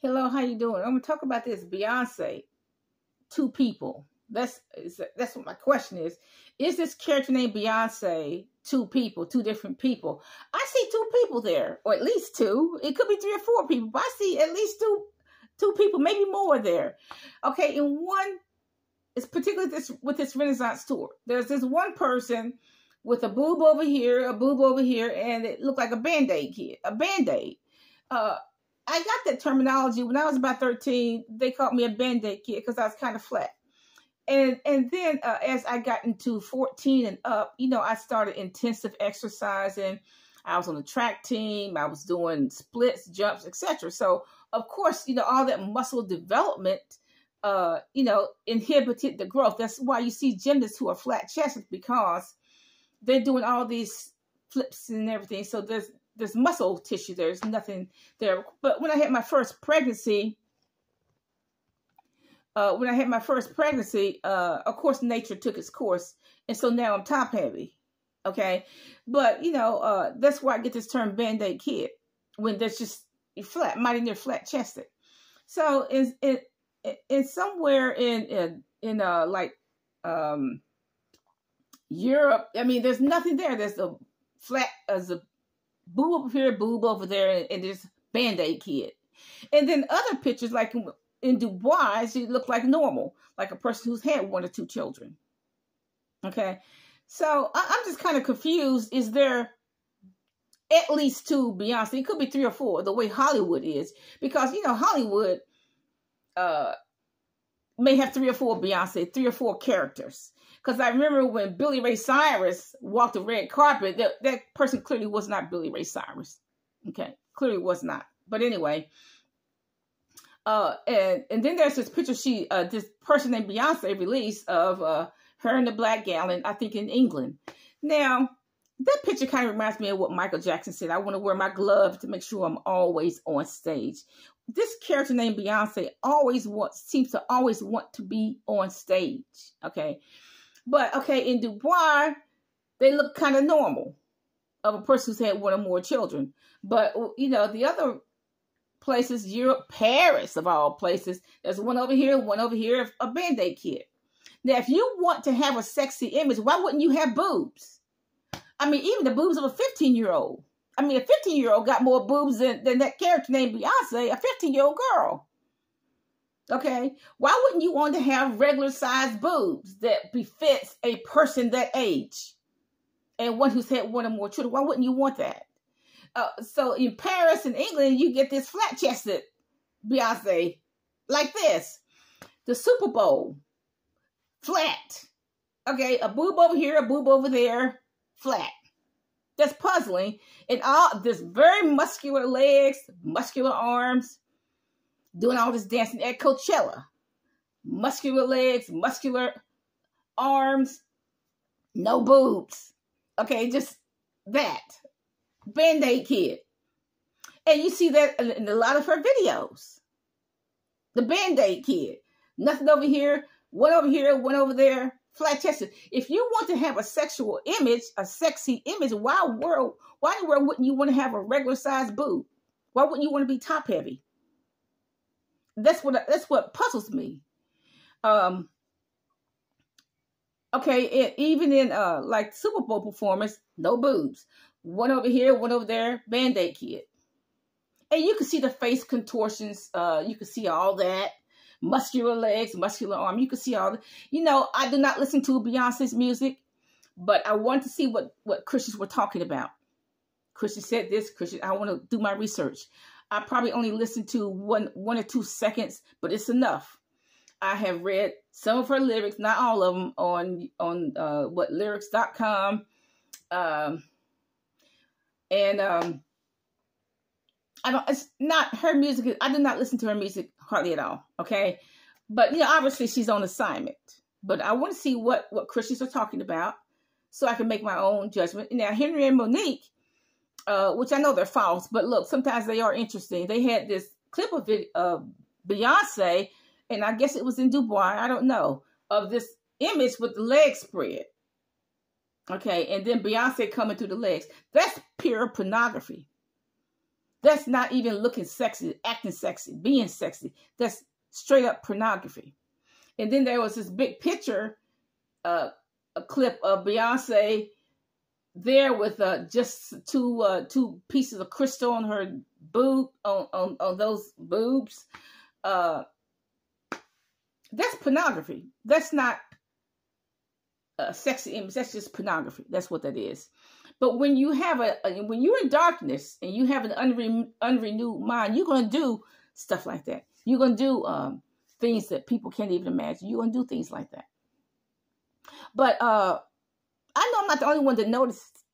Hello, how you doing? I'm gonna talk about this Beyonce, two people. That's what my question is. Is this character named Beyonce two people, two different people? I see two people there, or at least two. It could be three or four people, but I see at least two people, maybe more there. Okay, in one, it's particularly this with this Renaissance tour. There's this one person with a boob over here, a boob over here, and it looked like a Band-Aid kid, a Band-Aid. I got that terminology when I was about 13. They called me a Band-Aid kid because I was kind of flat. And then as I got into 14 and up, I started intensive exercising. I was on the track team. I was doing splits, jumps, etc. So, of course, all that muscle development, inhibited the growth. That's why you see gymnasts who are flat-chested, because they're doing all these flips and everything. So there's muscle tissue. There's nothing there. But when I had my first pregnancy, of course, nature took its course. And so now I'm top heavy. Okay. But, that's why I get this term Band-Aid kid, when there's just flat, mighty near flat chested. So in somewhere in Europe, I mean, there's nothing there. There's a flat as a boob over here, boob over there, and there's Band-Aid kid. And then other pictures, like in Dubai, she looked like normal, like a person who's had one or two children. Okay. So I'm just kind of confused. Is there at least two Beyonce? It could be three or four, the way Hollywood is. Because, Hollywood may have three or four Beyonce, three or four characters. Because I remember when Billy Ray Cyrus walked the red carpet, that person clearly was not Billy Ray Cyrus. Okay, clearly was not. But anyway, and then there's this picture this person named Beyonce released of her in the black gown, I think in England. Now, that picture kind of reminds me of what Michael Jackson said. I want to wear my glove to make sure I'm always on stage. This character named Beyonce seems to always want to be on stage. Okay. But, okay, in Dubai, they look kind of normal, of a person who's had one or more children. But, the other places, Europe, Paris, of all places, there's one over here, a Band-Aid kid. Now, if you want to have a sexy image, why wouldn't you have boobs? I mean, even the boobs of a 15-year-old. I mean, a 15-year-old got more boobs than that character named Beyonce, a 15-year-old girl. Okay, why wouldn't you want to have regular sized boobs that befits a person that age and one who's had one or more children? Why wouldn't you want that? So in Paris and England, you get this flat chested Beyonce like this. The Super Bowl, flat. Okay, a boob over here, a boob over there, flat. That's puzzling. And all this very muscular legs, muscular arms, doing all this dancing at Coachella. Muscular legs, muscular arms, no boobs. Okay, just that. Band-Aid kid. And you see that in a lot of her videos. The Band-Aid kid. Nothing over here, one over there, flat chested. If you want to have a sexual image, a sexy image, why in the world wouldn't you want to have a regular size boob? Why wouldn't you want to be top heavy? That's what puzzles me. Okay, even in like Super Bowl performance, no boobs. One over here, one over there, Band-Aid kid. And you can see the face contortions. You can see all that. Muscular legs, muscular arm. You can see all that. I do not listen to Beyonce's music, but I want to see what Christians were talking about. Christian said this. I want to do my research. I probably only listened to one or 2 seconds, but it's enough. I have read some of her lyrics, not all of them, on lyrics.com. It's not her music. I do not listen to her music hardly at all. Okay. But, obviously she's on assignment, but I want to see what Christians are talking about so I can make my own judgment. Now, Henry and Monique, which I know they're false, but look, sometimes they are interesting. They had this clip of Beyonce, and I guess it was in Dubai, I don't know, of this image with the legs spread. Okay, and then Beyonce coming through the legs. That's pure pornography. That's not even looking sexy, acting sexy, being sexy. That's straight up pornography. And then there was this big picture, a clip of Beyonce there with just two pieces of crystal on her boob, on those boobs. That's pornography. That's not a sexy image. That's just pornography. That's what that is. But when you have when you're in darkness and you have an unrenewed mind, you're going to do stuff like that. You're going to do things that people can't even imagine. You're going to do things like that. But I know I'm not the only one that noticed.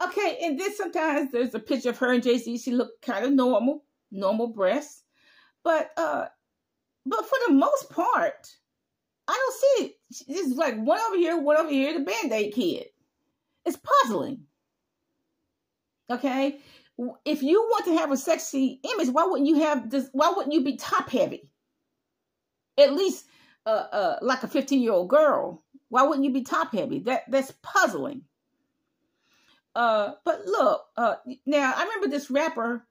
Okay, and then sometimes there's a picture of her and Jay-Z. She looked kind of normal breasts. But for the most part, I don't see it. It's like one over here, the Band-Aid kid. It's puzzling. Okay? If you want to have a sexy image, why wouldn't you have this? Why wouldn't you be top heavy? At least like a 15-year-old girl. Why wouldn't you be top heavy? That's puzzling. But look, now I remember this rapper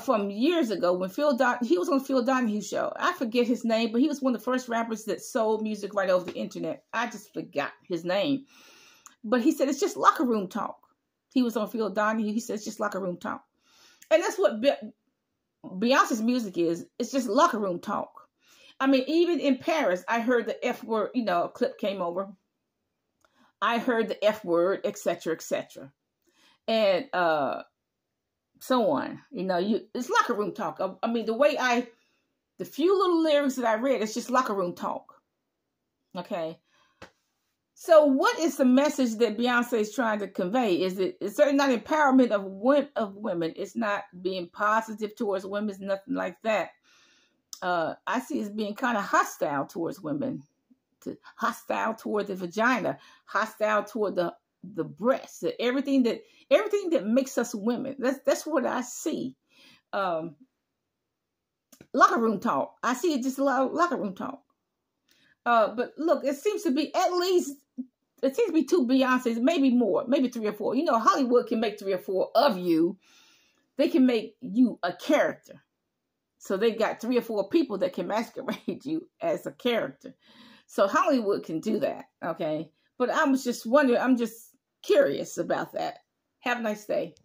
from years ago when he was on Phil Donahue's show. I forget his name, but he was one of the first rappers that sold music right over the internet. I just forgot his name. But he said it's just locker room talk. He was on Phil Donahue. He said it's just locker room talk. And that's what Beyonce's music is. It's just locker room talk. I mean, even in Paris, I heard the F word, a clip came over. I heard the F word, etc., etc. And so on. It's locker room talk. I mean, the few little lyrics that I read, it's just locker room talk. Okay. So what is the message that Beyonce is trying to convey? It's certainly not empowerment of women. It's not being positive towards women. It's nothing like that. I see it as being kind of hostile towards women, hostile toward the vagina, hostile toward the breasts, everything that makes us women. That's what I see. Locker room talk. I see it just a lot of locker room talk. But look, it seems to be two Beyoncés, maybe more, maybe 3 or 4. Hollywood can make 3 or 4 of you. They can make you a character. So they got 3 or 4 people that can masquerade you as a character. So Hollywood can do that, okay? But I'm just wondering, I'm just curious about that. Have a nice day.